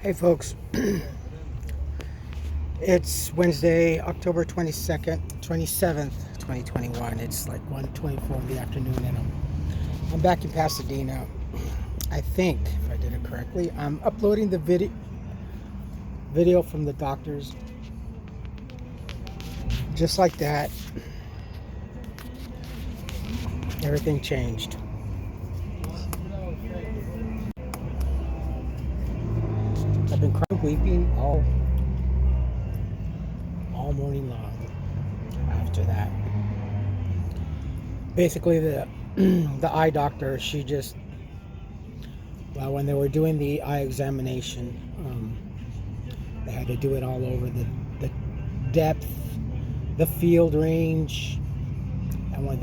Hey folks, it's Wednesday, October 22nd, 27th, 2021. It's like 1:24 in the afternoon and I'm back in Pasadena. I think, if I did it correctly, I'm uploading the video from the doctors. Just like that, everything changed. I've been crying, weeping all morning long after that. Basically, the the eye doctor, she just, well, when they were doing the eye examination, they had to do it all over the depth, the field range, and where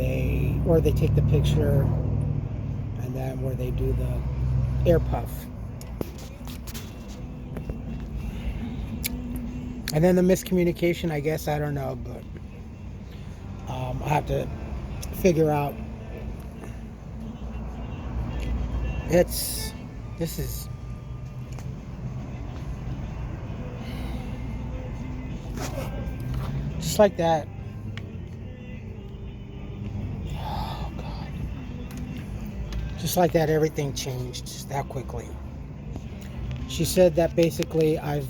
they take the picture, and then where they do the air puff, and then the miscommunication. I guess I don't know, but I have to figure out. This is just like that. Oh God! Just like that, everything changed that quickly. She said that basically I've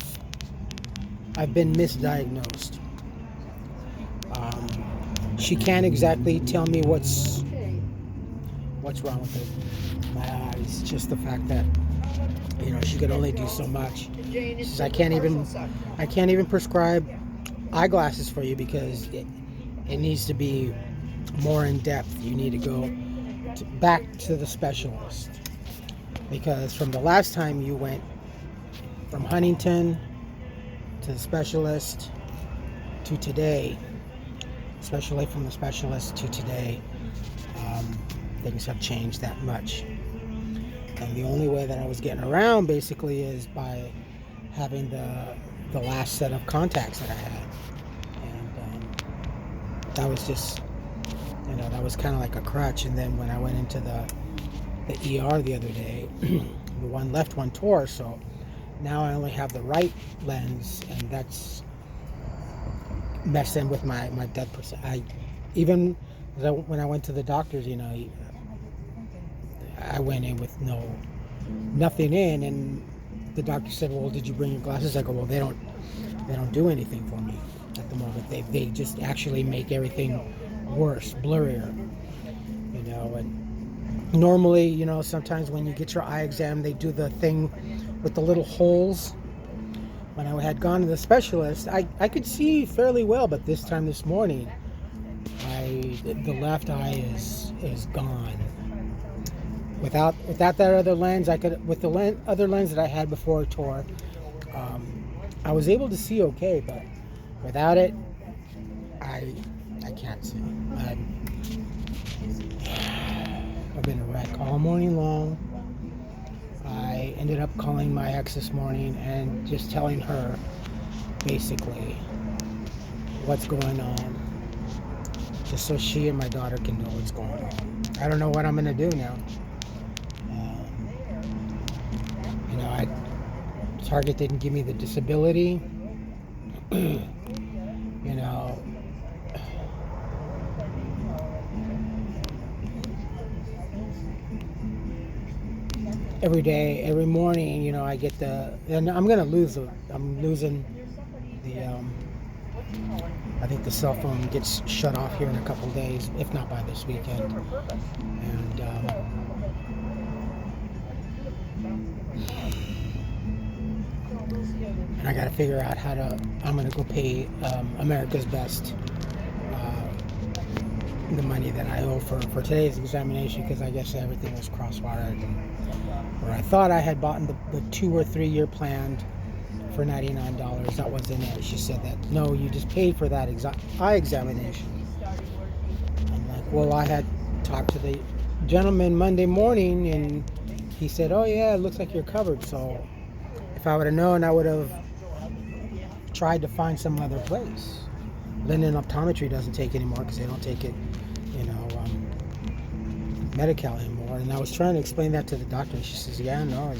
been misdiagnosed. She can't exactly tell me what's wrong with it. My eyes, just the fact that she could only do so much. She says, I can't even prescribe eyeglasses for you because it needs to be more in depth. You need to go back to the specialist, because from the last time you went from Huntington to the specialist to today, especially from the specialist to today, things have changed that much. And the only way that I was getting around basically is by having the last set of contacts that I had. And that was just, that was kind of like a crutch. And then when I went into the ER the other day, the one left, one tore. So now I only have the right lens, and that's messing with my depth percent. Even when I went to the doctors, I went in with nothing in, and the doctor said, "Well, did you bring your glasses?" I go, "Well, they don't do anything for me at the moment. They just actually make everything worse, blurrier, And normally, sometimes when you get your eye exam, they do the thing with the little holes. When I had gone to the specialist, I could see fairly well, but this morning, the left eye is gone. Without that other lens, with the other lens that I had before it tore, I was able to see okay, but without it, I can't see. I've been a wreck all morning long. I ended up calling my ex this morning and just telling her basically what's going on, just so she and my daughter can know what's going on. I don't know what I'm going to do now. Target didn't give me the disability. Every day, every morning, I get and I'm losing the, I think the cell phone gets shut off here in a couple days, if not by this weekend. And I got to figure out I'm going to go pay America's Best the money that I owe for today's examination, because I guess everything was crosswired. Where I thought I had bought the 2 or 3 year plan for $99, that wasn't it. She said that, no, you just paid for that eye examination. I'm like, well, I had talked to the gentleman Monday morning, and he said, oh yeah, it looks like you're covered. So if I would have known, I would have tried to find some other place. Linden Optometry doesn't take it anymore because they don't take it, Medi-Cal anymore. And I was trying to explain that to the doctor, and she says, yeah, no,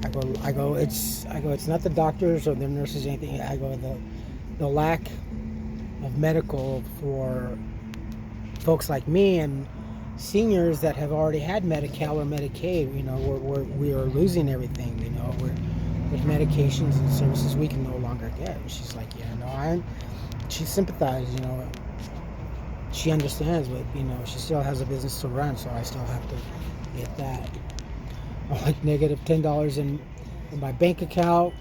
It's not the doctors or the nurses or anything. I go, the lack of medical for folks like me and seniors that have already had Medi-Cal or Medicaid. We are losing everything. With medications and services we can no longer get. She's like, yeah, no, she sympathized. She understands, but she still has a business to run, so I still have to get that. I'm like negative $10 in my bank account.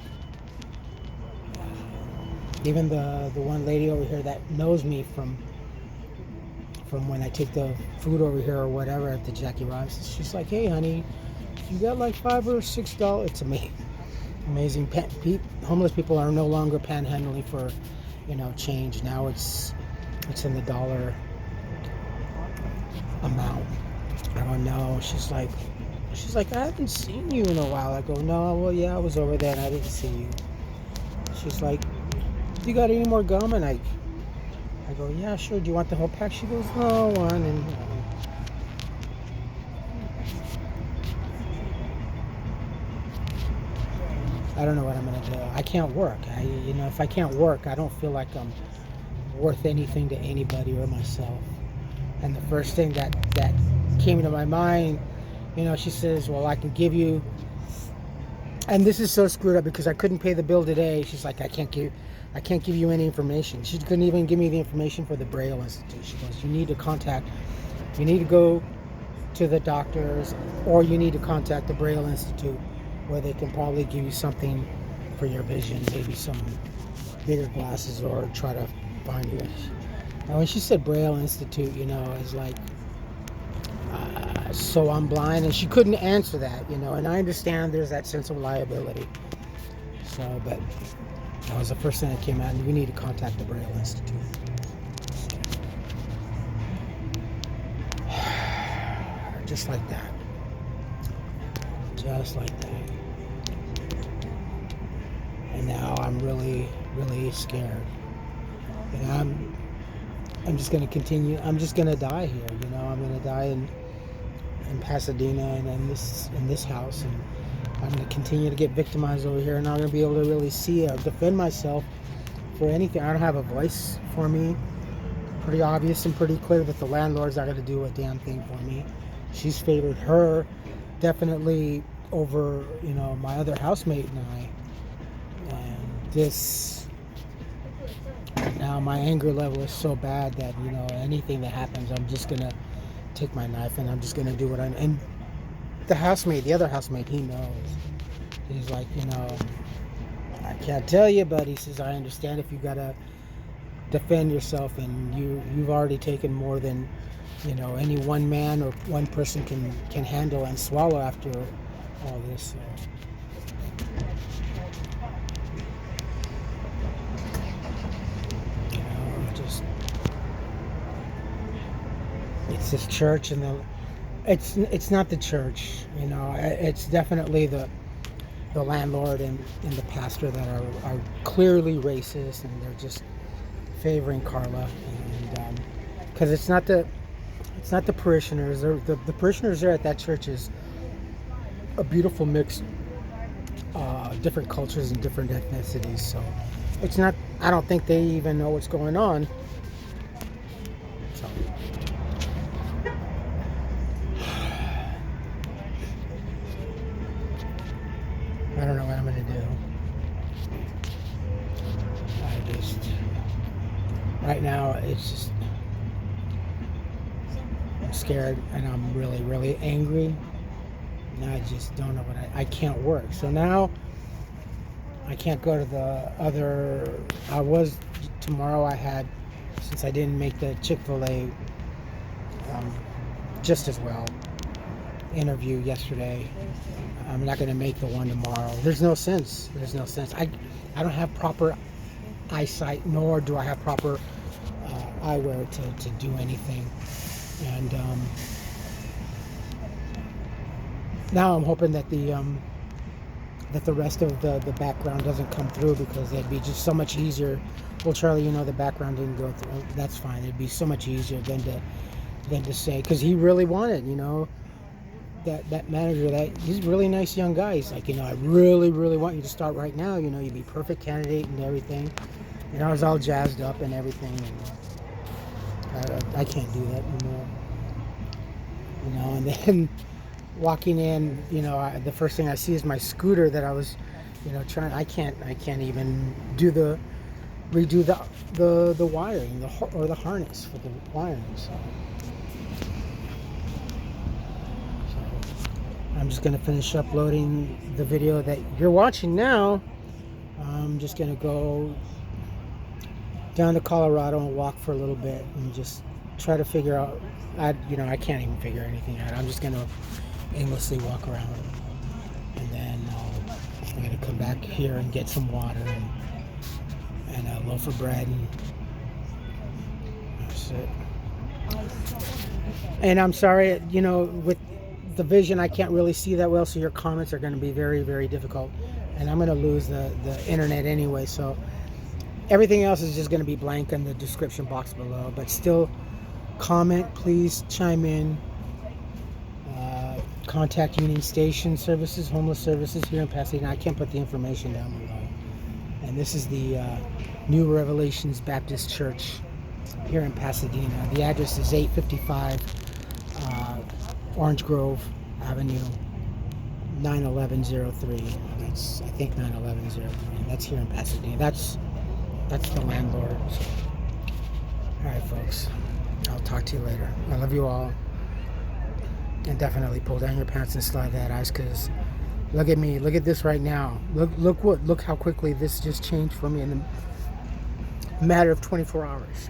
Even the one lady over here that knows me from when I take the food over here or whatever at the Jackie Robinson, she's like, hey honey, you got like $5 or $6. It's amazing. Homeless people are no longer panhandling for change. Now it's in the dollar amount. I don't know. She's like, I haven't seen you in a while. I go, no, well, yeah, I was over there and I didn't see you. She's like, you got any more gum? And I go, yeah, sure. Do you want the whole pack? She goes, no, one. And I don't know what I'm gonna do. I can't work. If I can't work, I don't feel like I'm worth anything to anybody or myself. And the first thing that came into my mind, she says, well, I can give you, and this is so screwed up because I couldn't pay the bill today. She's like, I can't give you any information. She couldn't even give me the information for the Braille Institute. She goes, you need to go to the doctors, or you need to contact the Braille Institute, where they can probably give you something for your vision, maybe some bigger glasses, or try to find you. And when she said Braille Institute, it's like, so I'm blind, and she couldn't answer that, and I understand there's that sense of liability. So, but that was the first thing that came out, and we need to contact the Braille Institute. Just like that. Just like that. And now I'm really, really scared. And I'm just going to continue. I'm just going to die here. I'm going to die in Pasadena and in this house, and I'm going to continue to get victimized over here, and I'm going to be able to really see or defend myself for anything. I don't have a voice for me. Pretty obvious and pretty clear that the landlord's not going to do a damn thing for me. She's favored her definitely over my other housemate and I. And this, now my anger level is so bad that anything that happens, I'm just gonna take my knife and I'm just gonna do what and the other housemate, he knows. He's like, I can't tell you, but he says, I understand if you gotta defend yourself, and you've already taken more than any one man or one person can handle and swallow after all this. So. It's this church, and it's not the church, it's definitely the landlord and the pastor that are clearly racist, and they're just favoring Carla, and because it's not the parishioners. The parishioners there at that church is a beautiful mix, different cultures and different ethnicities. So it's not. I don't think they even know what's going on. So I don't know what I'm gonna do. Right now it's just, I'm scared, and I'm really, really angry. And I just don't know I can't work. So now I can't go to the other. Tomorrow I had, since I didn't make the Chick-fil-A just as well interview yesterday, I'm not going to make the one tomorrow. There's no sense. I don't have proper eyesight, nor do I have proper eyewear to do anything. And now I'm hoping that the rest of the background doesn't come through, because it'd be just so much easier. Well, Charlie, the background didn't go through. That's fine. It'd be so much easier than to say, because he really wanted, that manager, that he's a really nice young guy. He's like, I really, really want you to start right now. You'd be perfect candidate and everything. I was all jazzed up and everything. And I can't do that anymore. And then walking in, the first thing I see is my scooter that I was, trying. I can't even redo the wiring, or the harness for the wiring. So I'm just gonna finish uploading the video that you're watching now. I'm just gonna go down to Colorado and walk for a little bit and just try to figure out. I can't even figure anything out. I'm just gonna aimlessly walk around, and then I'm gonna come back here and get some water and a loaf of bread, and that's it. And I'm sorry, with the vision, I can't really see that well, so your comments are going to be very, very difficult, and I'm going to lose the internet anyway, so everything else is just going to be blank in the description box below. But still, comment, please chime in. Contact Union Station Services, homeless services here in Pasadena. I can't put the information down below. And this is the New Revelations Baptist Church here in Pasadena. The address is 855 Orange Grove Avenue, 91103. That's, I think, 91103. That's here in Pasadena. That's the landlord. So. All right, folks. I'll talk to you later. I love you all. And definitely pull down your pants and slide that ice, because look at me. Look at this right now. Look how quickly this just changed for me in a matter of 24 hours.